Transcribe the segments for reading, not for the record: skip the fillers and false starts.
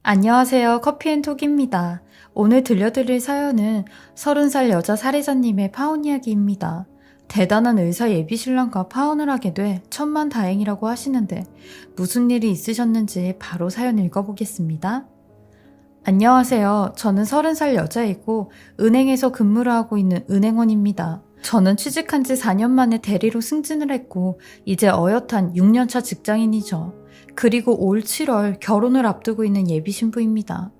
안녕하세요. 커피앤톡입니다. 오늘 들려드릴 사연은 30살 여자 사례자님의 파혼 이야기입니다. 대단한 의사 예비신랑과 파혼을 하게 돼 천만다행이라고 하시는데 무슨 일이 있으셨는지 바로 사연 읽어보겠습니다. 안녕하세요. 저는 30살 여자이고 은행에서 근무를 하고 있는 은행원입니다. 저는 취직한 지 4년 만에 대리로 승진을 했고 이제 어엿한 6년차 직장인이죠. 그리고 올 7월 결혼을 앞두고 있는 예비신부입니다.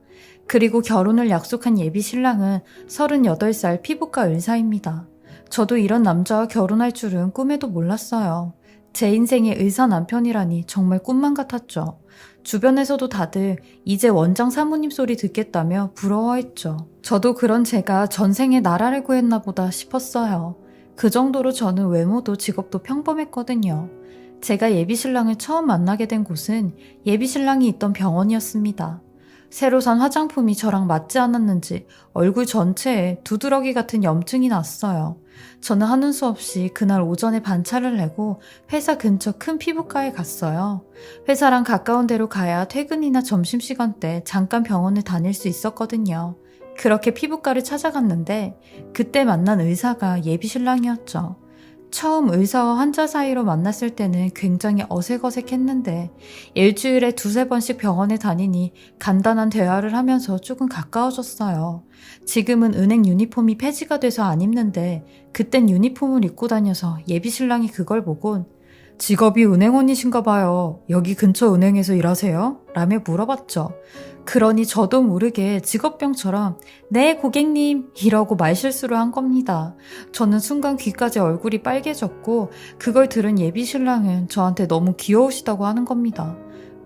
그리고 결혼을 약속한 예비신랑은 38살 피부과 의사입니다. 저도 이런 남자와 결혼할 줄은 꿈에도 몰랐어요. 제 인생의 의사 남편이라니 정말 꿈만 같았죠. 주변에서도 다들 이제 원장 사모님 소리 듣겠다며 부러워했죠. 저도 그런 제가 전생에 나라를 구했나 보다 싶었어요. 그 정도로 저는 외모도 직업도 평범했거든요. 제가 예비신랑을 처음 만나게 된 곳은 예비신랑이 있던 병원이었습니다. 새로 산 화장품이 저랑 맞지 않았는지 얼굴 전체에 두드러기 같은 염증이 났어요. 저는 하는 수 없이 그날 오전에 반차를 내고 회사 근처 큰 피부과에 갔어요. 회사랑 가까운 데로 가야 퇴근이나 점심시간 때 잠깐 병원을 다닐 수 있었거든요. 그렇게 피부과를 찾아갔는데 그때 만난 의사가 예비신랑이었죠. 처음 의사와 환자 사이로 만났을 때는 굉장히 어색어색했는데 일주일에 두세 번씩 병원에 다니니 간단한 대화를 하면서 조금 가까워졌어요. 지금은 은행 유니폼이 폐지가 돼서 안 입는데 그땐 유니폼을 입고 다녀서 예비신랑이 그걸 보곤 직업이 은행원이신가 봐요. 여기 근처 은행에서 일하세요? 라며 물어봤죠. 그러니 저도 모르게 직업병처럼 네 고객님 이러고 말실수를 한 겁니다. 저는 순간 귀까지 얼굴이 빨개졌고 그걸 들은 예비신랑은 저한테 너무 귀여우시다고 하는 겁니다.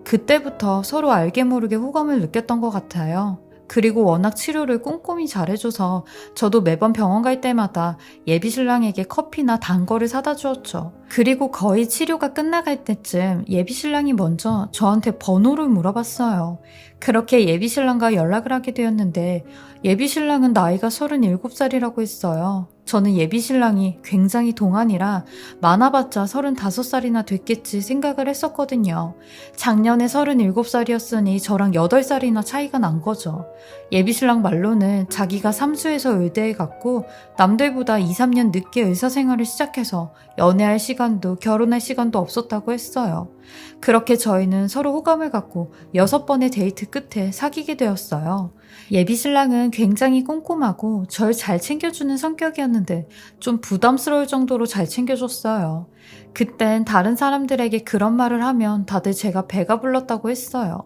그때부터 서로 알게 모르게 호감을 느꼈던 것 같아요. 그리고 워낙 치료를 꼼꼼히 잘해줘서 저도 매번 병원 갈 때마다 예비신랑에게 커피나 단 거를 사다 주었죠. 그리고 거의 치료가 끝나갈 때쯤 예비신랑이 먼저 저한테 번호를 물어봤어요. 그렇게 예비신랑과 연락을 하게 되었는데 예비신랑은 나이가 37살이라고 했어요. 저는 예비신랑이 굉장히 동안이라 많아봤자 35살이나 됐겠지 생각을 했었거든요. 작년에 37살이었으니 저랑 8살이나 차이가 난 거죠. 예비신랑 말로는 자기가 삼수에서 의대에 갔고 남들보다 2, 3년 늦게 의사생활을 시작해서 연애할 시간도 결혼할 시간도 없었다고 했어요. 그렇게 저희는 서로 호감을 갖고 6번의 데이트 끝에 사귀게 되었어요. 예비신랑은 굉장히 꼼꼼하고 절 잘 챙겨주는 성격이었는데 좀 부담스러울 정도로 잘 챙겨줬어요. 그땐 다른 사람들에게 그런 말을 하면 다들 제가 배가 불렀다고 했어요.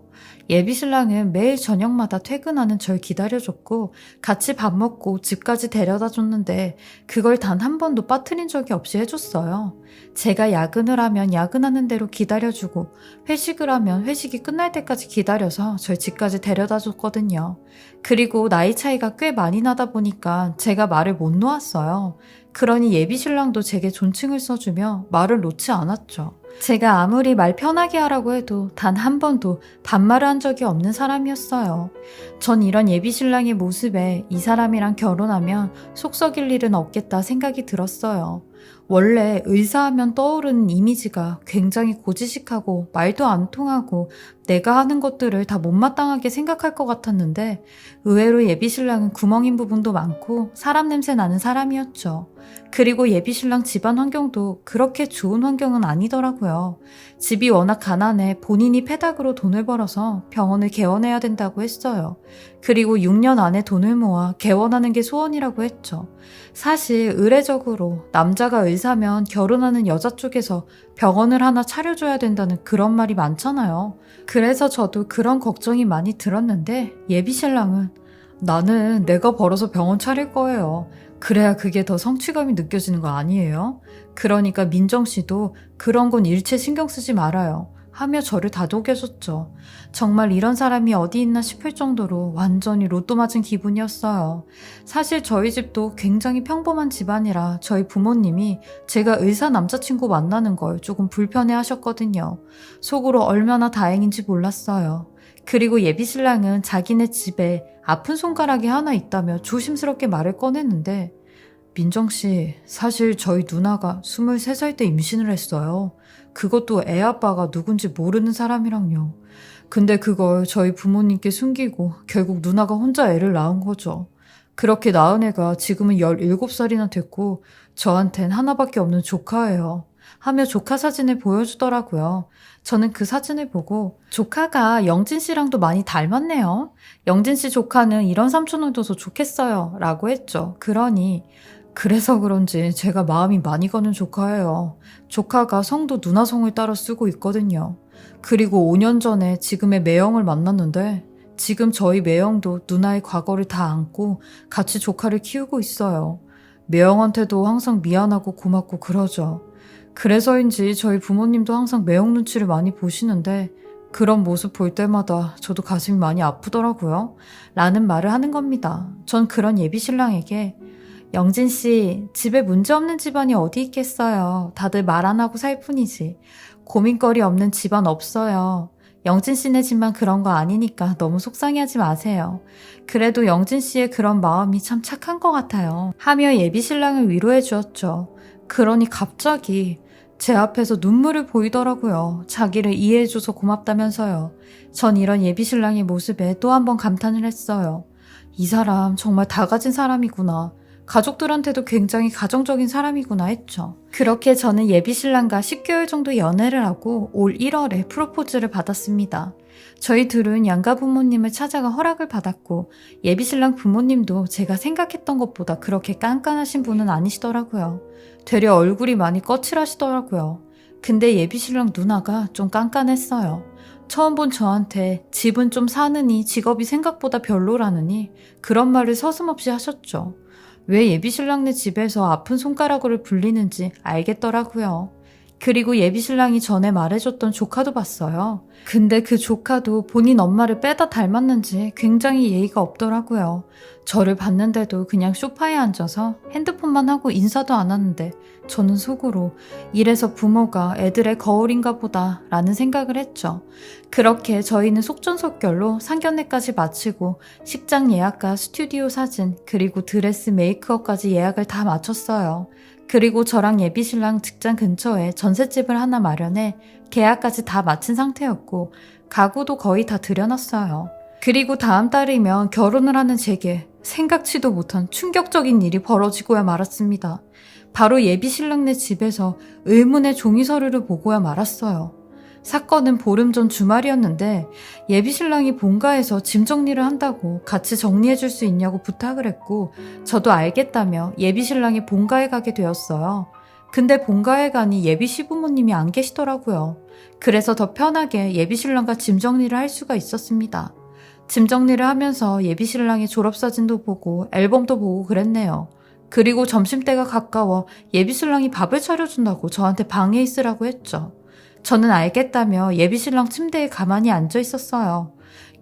예비신랑은 매일 저녁마다 퇴근하는 절 기다려줬고 같이 밥 먹고 집까지 데려다 줬는데 그걸 단 한 번도 빠뜨린 적이 없이 해줬어요. 제가 야근을 하면 야근하는 대로 기다려주고 회식을 하면 회식이 끝날 때까지 기다려서 절 집까지 데려다 줬거든요. 그리고 나이 차이가 꽤 많이 나다 보니까 제가 말을 못 놓았어요. 그러니 예비신랑도 제게 존칭을 써주며 말을 놓지 않았죠. 제가 아무리 말 편하게 하라고 해도 단 한 번도 반말을 한 적이 없는 사람이었어요. 전 이런 예비신랑의 모습에 이 사람이랑 결혼하면 속 썩일 일은 없겠다 생각이 들었어요. 원래 의사하면 떠오르는 이미지가 굉장히 고지식하고 말도 안 통하고 내가 하는 것들을 다 못마땅하게 생각할 것 같았는데 의외로 예비신랑은 구멍인 부분도 많고 사람 냄새 나는 사람이었죠. 그리고 예비신랑 집안 환경도 그렇게 좋은 환경은 아니더라고요. 집이 워낙 가난해 본인이 페닥으로 돈을 벌어서 병원을 개원해야 된다고 했어요. 그리고 6년 안에 돈을 모아 개원하는 게 소원이라고 했죠. 사실 의례적으로 남자가 의사면 결혼하는 여자 쪽에서 병원을 하나 차려줘야 된다는 그런 말이 많잖아요. 그래서 저도 그런 걱정이 많이 들었는데 예비신랑은 나는 내가 벌어서 병원 차릴 거예요. 그래야 그게 더 성취감이 느껴지는 거 아니에요? 그러니까 민정씨도 그런 건 일체 신경 쓰지 말아요. 하며 저를 다독여줬죠. 정말 이런 사람이 어디 있나 싶을 정도로 완전히 로또 맞은 기분이었어요. 사실 저희 집도 굉장히 평범한 집안이라 저희 부모님이 제가 의사 남자친구 만나는 걸 조금 불편해 하셨거든요. 속으로 얼마나 다행인지 몰랐어요. 그리고 예비신랑은 자기네 집에 아픈 손가락이 하나 있다며 조심스럽게 말을 꺼냈는데 민정씨, 사실 저희 누나가 23살 때 임신을 했어요. 그것도 애 아빠가 누군지 모르는 사람이랑요. 근데 그걸 저희 부모님께 숨기고 결국 누나가 혼자 애를 낳은 거죠. 그렇게 낳은 애가 지금은 17살이나 됐고 저한텐 하나밖에 없는 조카예요. 하며 조카 사진을 보여주더라고요. 저는 그 사진을 보고 조카가 영진 씨랑도 많이 닮았네요. 영진 씨 조카는 이런 삼촌을 둬서 좋겠어요. 라고 했죠. 그래서 그런지 제가 마음이 많이 가는 조카예요. 조카가 성도 누나 성을 따라 쓰고 있거든요. 그리고 5년 전에 지금의 매형을 만났는데 지금 저희 매형도 누나의 과거를 다 안고 같이 조카를 키우고 있어요. 매형한테도 항상 미안하고 고맙고 그러죠. 그래서인지 저희 부모님도 항상 매형 눈치를 많이 보시는데 그런 모습 볼 때마다 저도 가슴이 많이 아프더라고요. 라는 말을 하는 겁니다. 전 그런 예비신랑에게 영진 씨, 집에 문제 없는 집안이 어디 있겠어요. 다들 말 안 하고 살 뿐이지. 고민거리 없는 집안 없어요. 영진 씨네 집만 그런 거 아니니까 너무 속상해하지 마세요. 그래도 영진 씨의 그런 마음이 참 착한 것 같아요. 하며 예비신랑을 위로해 주었죠. 그러니 갑자기 제 앞에서 눈물을 보이더라고요. 자기를 이해해줘서 고맙다면서요. 전 이런 예비신랑의 모습에 또 한 번 감탄을 했어요. 이 사람 정말 다 가진 사람이구나. 가족들한테도 굉장히 가정적인 사람이구나 했죠. 그렇게 저는 예비신랑과 10개월 정도 연애를 하고 올 1월에 프로포즈를 받았습니다. 저희 둘은 양가 부모님을 찾아가 허락을 받았고 예비신랑 부모님도 제가 생각했던 것보다 그렇게 깐깐하신 분은 아니시더라고요. 되려 얼굴이 많이 거칠하시더라고요. 근데 예비신랑 누나가 좀 깐깐했어요. 처음 본 저한테 집은 좀 사느니 직업이 생각보다 별로라느니 그런 말을 서슴없이 하셨죠. 왜 예비신랑네 집에서 아픈 손가락으로 불리는지 알겠더라고요. 그리고 예비신랑이 전에 말해줬던 조카도 봤어요. 근데 그 조카도 본인 엄마를 빼다 닮았는지 굉장히 예의가 없더라고요. 저를 봤는데도 그냥 소파에 앉아서 핸드폰만 하고 인사도 안 하는데 저는 속으로 이래서 부모가 애들의 거울인가 보다 라는 생각을 했죠. 그렇게 저희는 속전속결로 상견례까지 마치고 식장 예약과 스튜디오 사진 그리고 드레스 메이크업까지 예약을 다 마쳤어요. 그리고 저랑 예비신랑 직장 근처에 전셋집을 하나 마련해 계약까지 다 마친 상태였고 가구도 거의 다 들여놨어요. 그리고 다음 달이면 결혼을 하는 제게 생각지도 못한 충격적인 일이 벌어지고야 말았습니다. 바로 예비신랑네 집에서 의문의 종이 서류를 보고야 말았어요. 사건은 보름 전 주말이었는데 예비신랑이 본가에서 짐 정리를 한다고 같이 정리해줄 수 있냐고 부탁을 했고 저도 알겠다며 예비신랑이 본가에 가게 되었어요. 근데 본가에 가니 예비 시부모님이 안 계시더라고요. 그래서 더 편하게 예비신랑과 짐 정리를 할 수가 있었습니다. 짐 정리를 하면서 예비신랑의 졸업사진도 보고 앨범도 보고 그랬네요. 그리고 점심때가 가까워 예비신랑이 밥을 차려준다고 저한테 방에 있으라고 했죠. 저는 알겠다며 예비신랑 침대에 가만히 앉아 있었어요.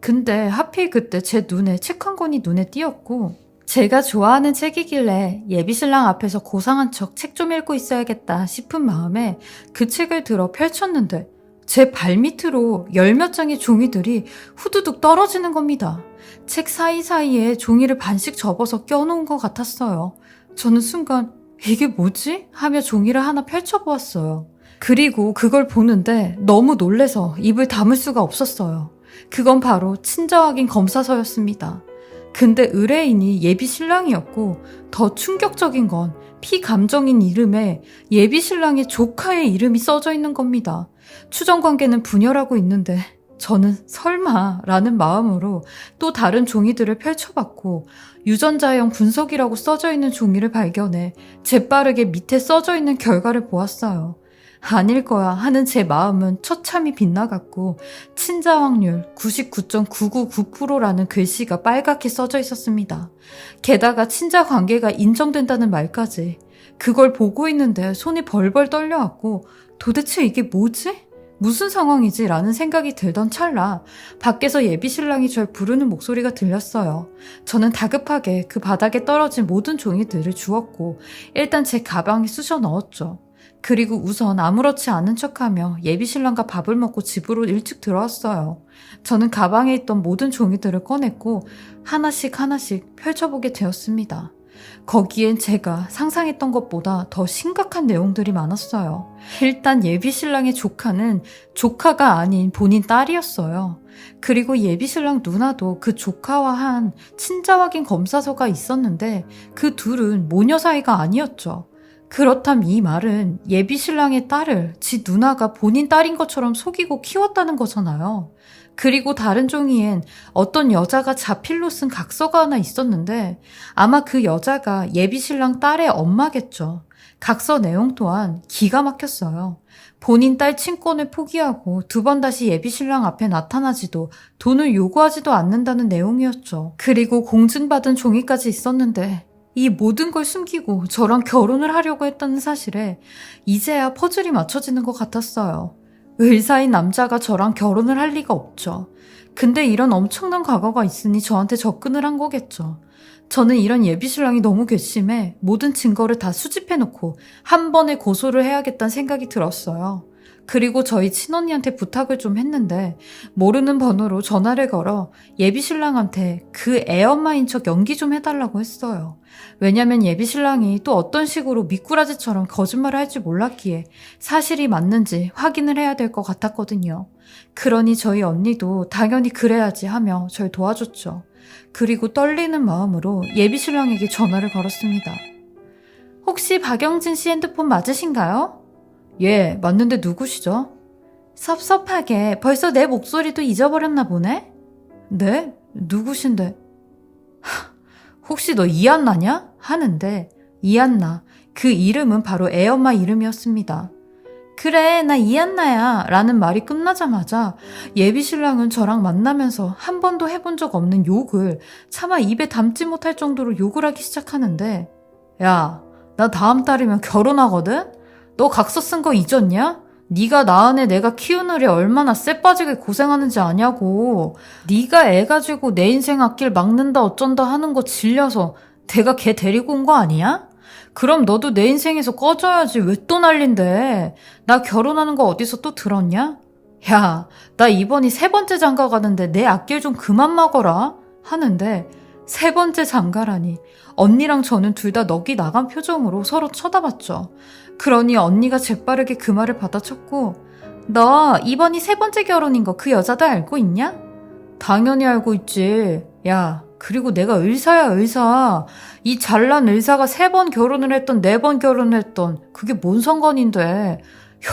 근데 하필 그때 제 눈에 책 한 권이 눈에 띄었고 제가 좋아하는 책이길래 예비신랑 앞에서 고상한 척 책 좀 읽고 있어야겠다 싶은 마음에 그 책을 들어 펼쳤는데 제 발밑으로 열 몇 장의 종이들이 후두둑 떨어지는 겁니다. 책 사이사이에 종이를 반씩 접어서 껴놓은 것 같았어요. 저는 순간 이게 뭐지? 하며 종이를 하나 펼쳐보았어요. 그리고 그걸 보는데 너무 놀래서 입을 다물 수가 없었어요. 그건 바로 친자확인 검사서였습니다. 근데 의뢰인이 예비신랑이었고 더 충격적인 건 피감정인 이름에 예비신랑의 조카의 이름이 써져 있는 겁니다. 추정관계는 분열하고 있는데 저는 설마라는 마음으로 또 다른 종이들을 펼쳐봤고 유전자형 분석이라고 써져 있는 종이를 발견해 재빠르게 밑에 써져 있는 결과를 보았어요. 아닐 거야 하는 제 마음은 처참히 빗나갔고 친자 확률 99.999%라는 글씨가 빨갛게 써져 있었습니다. 게다가 친자 관계가 인정된다는 말까지. 그걸 보고 있는데 손이 벌벌 떨려왔고 도대체 이게 뭐지? 무슨 상황이지? 라는 생각이 들던 찰나 밖에서 예비신랑이 절 부르는 목소리가 들렸어요. 저는 다급하게 그 바닥에 떨어진 모든 종이들을 주웠고 일단 제 가방에 쑤셔 넣었죠. 그리고 우선 아무렇지 않은 척하며 예비신랑과 밥을 먹고 집으로 일찍 들어왔어요. 저는 가방에 있던 모든 종이들을 꺼냈고 하나씩 펼쳐보게 되었습니다. 거기엔 제가 상상했던 것보다 더 심각한 내용들이 많았어요. 일단 예비신랑의 조카는 조카가 아닌 본인 딸이었어요. 그리고 예비신랑 누나도 그 조카와 한 친자 확인 검사서가 있었는데 그 둘은 모녀 사이가 아니었죠. 그렇다면 이 말은 예비신랑의 딸을 지 누나가 본인 딸인 것처럼 속이고 키웠다는 거잖아요. 그리고 다른 종이엔 어떤 여자가 자필로 쓴 각서가 하나 있었는데 아마 그 여자가 예비신랑 딸의 엄마겠죠. 각서 내용 또한 기가 막혔어요. 본인 딸 친권을 포기하고 두 번 다시 예비신랑 앞에 나타나지도 돈을 요구하지도 않는다는 내용이었죠. 그리고 공증받은 종이까지 있었는데 이 모든 걸 숨기고 저랑 결혼을 하려고 했다는 사실에 이제야 퍼즐이 맞춰지는 것 같았어요. 의사인 남자가 저랑 결혼을 할 리가 없죠. 근데 이런 엄청난 과거가 있으니 저한테 접근을 한 거겠죠. 저는 이런 예비신랑이 너무 괘씸해 모든 증거를 다 수집해놓고 한 번에 고소를 해야겠다는 생각이 들었어요. 그리고 저희 친언니한테 부탁을 좀 했는데 모르는 번호로 전화를 걸어 예비신랑한테 그 애엄마인 척 연기 좀 해달라고 했어요. 왜냐면 예비신랑이 또 어떤 식으로 미꾸라지처럼 거짓말을 할지 몰랐기에 사실이 맞는지 확인을 해야 될 것 같았거든요. 그러니 저희 언니도 당연히 그래야지 하며 절 도와줬죠. 그리고 떨리는 마음으로 예비신랑에게 전화를 걸었습니다. 혹시 박영진 씨 핸드폰 맞으신가요? 예, 맞는데 누구시죠? 섭섭하게 벌써 내 목소리도 잊어버렸나 보네? 네? 누구신데? 혹시 너 이한나냐? 하는데 이한나, 그 이름은 바로 애엄마 이름이었습니다. 그래, 나 이한나야 라는 말이 끝나자마자 예비신랑은 저랑 만나면서 한 번도 해본 적 없는 욕을 차마 입에 담지 못할 정도로 욕을 하기 시작하는데 야, 나 다음 달이면 결혼하거든? 너 각서 쓴 거 잊었냐? 네가 낳은 애 내가 키우느라 얼마나 쎄 빠지게 고생하는지 아냐고. 네가 애 가지고 내 인생 앞길 막는다 어쩐다 하는 거 질려서 내가 걔 데리고 온 거 아니야? 그럼 너도 내 인생에서 꺼져야지. 왜 또 난린데? 나 결혼하는 거 어디서 또 들었냐? 야, 나 이번이 3번째 장가 가는데 내 앞길 좀 그만 막어라 하는데 3번째 장가라니. 언니랑 저는 둘 다 넋이 나간 표정으로 서로 쳐다봤죠. 그러니 언니가 재빠르게 그 말을 받아쳤고 너 이번이 3번째 결혼인 거 그 여자도 알고 있냐? 당연히 알고 있지. 야, 그리고 내가 의사야, 의사. 이 잘난 의사가 3번 결혼을 했던 4번 결혼을 했던 그게 뭔 상관인데.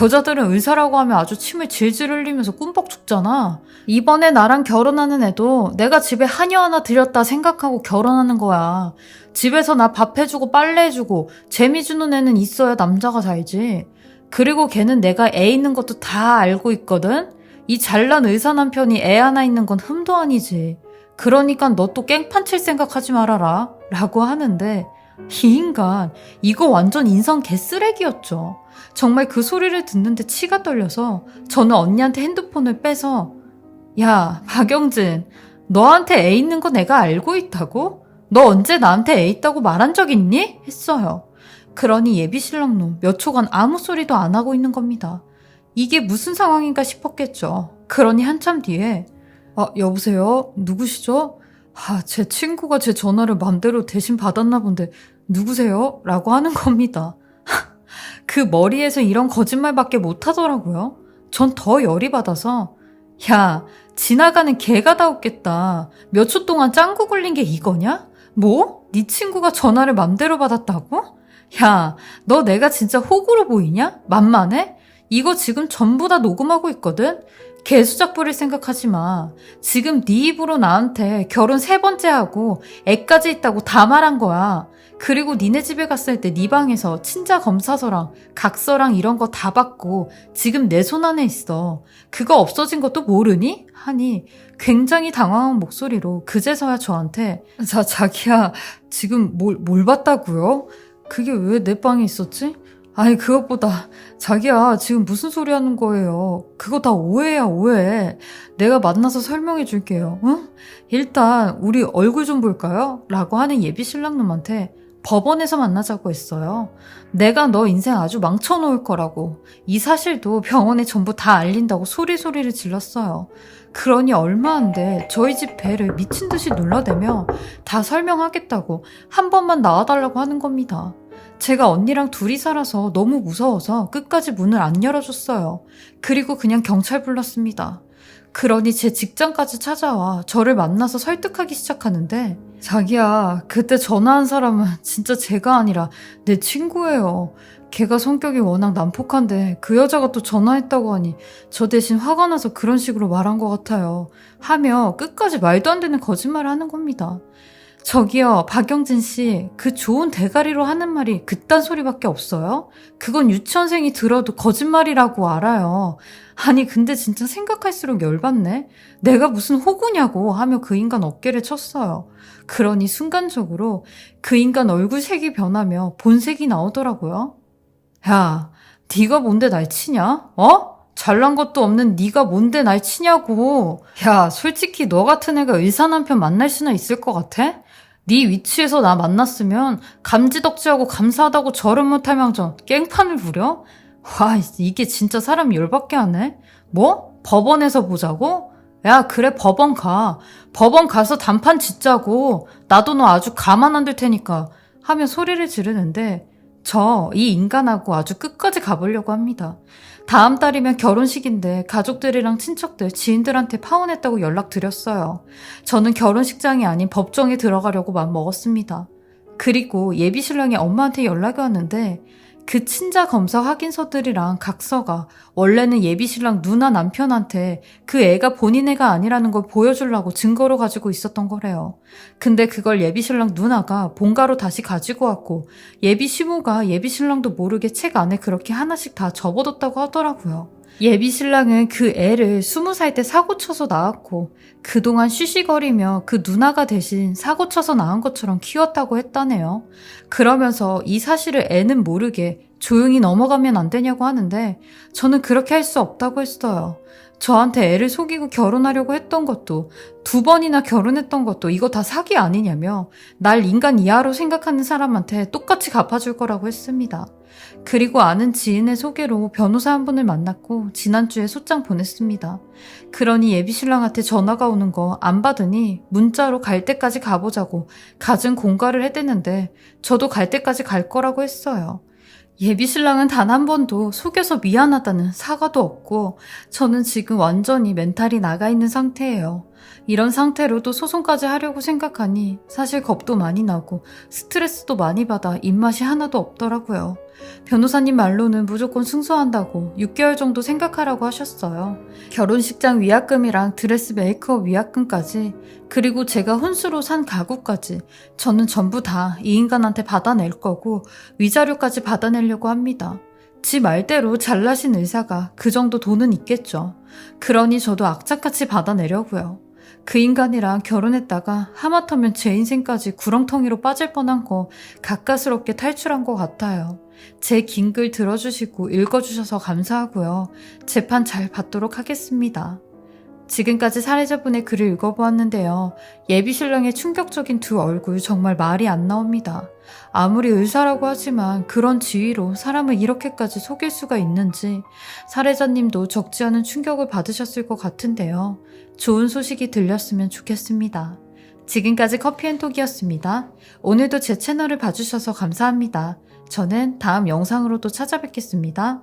여자들은 의사라고 하면 아주 침을 질질 흘리면서 꿈뻑 죽잖아. 이번에 나랑 결혼하는 애도 내가 집에 하녀 하나 들였다 생각하고 결혼하는 거야. 집에서 나 밥 해주고 빨래 해주고 재미 주는 애는 있어야 남자가 살지. 그리고 걔는 내가 애 있는 것도 다 알고 있거든. 이 잘난 의사 남편이 애 하나 있는 건 흠도 아니지. 그러니까 너 또 깽판 칠 생각하지 말아라 라고 하는데 이 인간 이거 완전 인성 개쓰레기였죠. 정말 그 소리를 듣는데 치가 떨려서 저는 언니한테 핸드폰을 빼서 야, 박영진, 너한테 애 있는 거 내가 알고 있다고? 너 언제 나한테 애 있다고 말한 적 있니? 했어요. 그러니 예비신랑놈 몇 초간 아무 소리도 안 하고 있는 겁니다. 이게 무슨 상황인가 싶었겠죠. 그러니 한참 뒤에 여보세요? 누구시죠? 제 친구가 제 전화를 맘대로 대신 받았나 본데 누구세요? 라고 하는 겁니다. 그 머리에서 이런 거짓말밖에 못하더라고요. 전 더 열이 받아서 야, 지나가는 개가 다 웃겠다. 몇 초 동안 짱구 굴린 게 이거냐? 뭐? 네 친구가 전화를 맘대로 받았다고? 야, 너 내가 진짜 호구로 보이냐? 만만해? 이거 지금 전부 다 녹음하고 있거든? 개수작 부릴 생각하지 마. 지금 네 입으로 나한테 결혼 3번째 하고 애까지 있다고 다 말한 거야. 그리고 니네 집에 갔을 때 네 방에서 친자 검사서랑 각서랑 이런 거 다 받고 지금 내 손 안에 있어. 그거 없어진 것도 모르니? 하니 굉장히 당황한 목소리로 그제서야 저한테 자기야 지금 뭘 봤다고요? 그게 왜 내 방에 있었지? 아니 그것보다 자기야 지금 무슨 소리 하는 거예요. 그거 다 오해야 오해. 내가 만나서 설명해 줄게요. 응? 일단 우리 얼굴 좀 볼까요? 라고 하는 예비 신랑놈한테 법원에서 만나자고 했어요. 내가 너 인생 아주 망쳐놓을 거라고. 이 사실도 병원에 전부 다 알린다고 소리소리를 질렀어요. 그러니 얼마 안 돼 저희 집 배를 미친 듯이 눌러대며 다 설명하겠다고 한 번만 나와달라고 하는 겁니다. 제가 언니랑 둘이 살아서 너무 무서워서 끝까지 문을 안 열어줬어요. 그리고 그냥 경찰 불렀습니다. 그러니 제 직장까지 찾아와 저를 만나서 설득하기 시작하는데, 자기야, 그때 전화한 사람은 진짜 제가 아니라 내 친구예요. 걔가 성격이 워낙 난폭한데 그 여자가 또 전화했다고 하니 저 대신 화가 나서 그런 식으로 말한 것 같아요. 하며 끝까지 말도 안 되는 거짓말을 하는 겁니다. 저기요, 박영진 씨, 그 좋은 대가리로 하는 말이 그딴 소리밖에 없어요? 그건 유치원생이 들어도 거짓말이라고 알아요. 아니, 근데 진짜 생각할수록 열받네? 내가 무슨 호구냐고 하며 그 인간 어깨를 쳤어요. 그러니 순간적으로 그 인간 얼굴색이 변하며 본색이 나오더라고요. 야, 네가 뭔데 날 치냐? 어? 잘난 것도 없는 네가 뭔데 날 치냐고. 야, 솔직히 너 같은 애가 의사 남편 만날 수나 있을 것 같아? 네 위치에서 나 만났으면 감지덕지하고 감사하다고 절은 못할 망정 깽판을 부려? 와, 이게 진짜 사람 열받게 하네. 뭐? 법원에서 보자고? 야, 그래, 법원 가. 법원 가서 단판 짓자고. 나도 너 아주 가만 안 둘 테니까 하며 소리를 지르는데, 이 인간하고 아주 끝까지 가보려고 합니다. 다음 달이면 결혼식인데 가족들이랑 친척들, 지인들한테 파혼했다고 연락드렸어요. 저는 결혼식장이 아닌 법정에 들어가려고 맘먹었습니다. 그리고 예비신랑이 엄마한테 연락이 왔는데 그 친자 검사 확인서들이랑 각서가 원래는 예비신랑 누나 남편한테 그 애가 본인 애가 아니라는 걸 보여주려고 증거로 가지고 있었던 거래요. 근데 그걸 예비신랑 누나가 본가로 다시 가지고 왔고 예비시모가 예비신랑도 모르게 책 안에 그렇게 하나씩 다 접어뒀다고 하더라고요. 예비신랑은 그 애를 20살 때 사고쳐서 낳았고 그동안 쉬쉬거리며 그 누나가 대신 사고쳐서 낳은 것처럼 키웠다고 했다네요. 그러면서 이 사실을 애는 모르게 조용히 넘어가면 안 되냐고 하는데 저는 그렇게 할 수 없다고 했어요. 저한테 애를 속이고 결혼하려고 했던 것도 2번이나 결혼했던 것도 이거 다 사기 아니냐며 날 인간 이하로 생각하는 사람한테 똑같이 갚아줄 거라고 했습니다. 그리고 아는 지인의 소개로 변호사 한 분을 만났고 지난주에 소장 보냈습니다. 그러니 예비신랑한테 전화가 오는 거 안 받으니 문자로 갈 때까지 가보자고 갖은 공갈을 해대는데 저도 갈 때까지 갈 거라고 했어요. 예비신랑은 단 한 번도 속여서 미안하다는 사과도 없고 저는 지금 완전히 멘탈이 나가 있는 상태예요. 이런 상태로도 소송까지 하려고 생각하니 사실 겁도 많이 나고 스트레스도 많이 받아 입맛이 하나도 없더라고요. 변호사님 말로는 무조건 승소한다고 6개월 정도 생각하라고 하셨어요. 결혼식장 위약금이랑 드레스 메이크업 위약금까지 그리고 제가 혼수로 산 가구까지 저는 전부 다 이 인간한테 받아낼 거고 위자료까지 받아내려고 합니다. 지 말대로 잘나신 의사가 그 정도 돈은 있겠죠. 그러니 저도 악착같이 받아내려고요. 그 인간이랑 결혼했다가 하마터면 제 인생까지 구렁텅이로 빠질 뻔한 거 가까스럽게 탈출한 것 같아요. 제 긴 글 들어주시고 읽어주셔서 감사하고요. 재판 잘 받도록 하겠습니다. 지금까지 사례자분의 글을 읽어보았는데요. 예비신랑의 충격적인 두 얼굴 정말 말이 안 나옵니다. 아무리 의사라고 하지만 그런 지위로 사람을 이렇게까지 속일 수가 있는지 사례자님도 적지 않은 충격을 받으셨을 것 같은데요. 좋은 소식이 들렸으면 좋겠습니다. 지금까지 커피앤톡이었습니다. 오늘도 제 채널을 봐주셔서 감사합니다. 저는 다음 영상으로 또 찾아뵙겠습니다.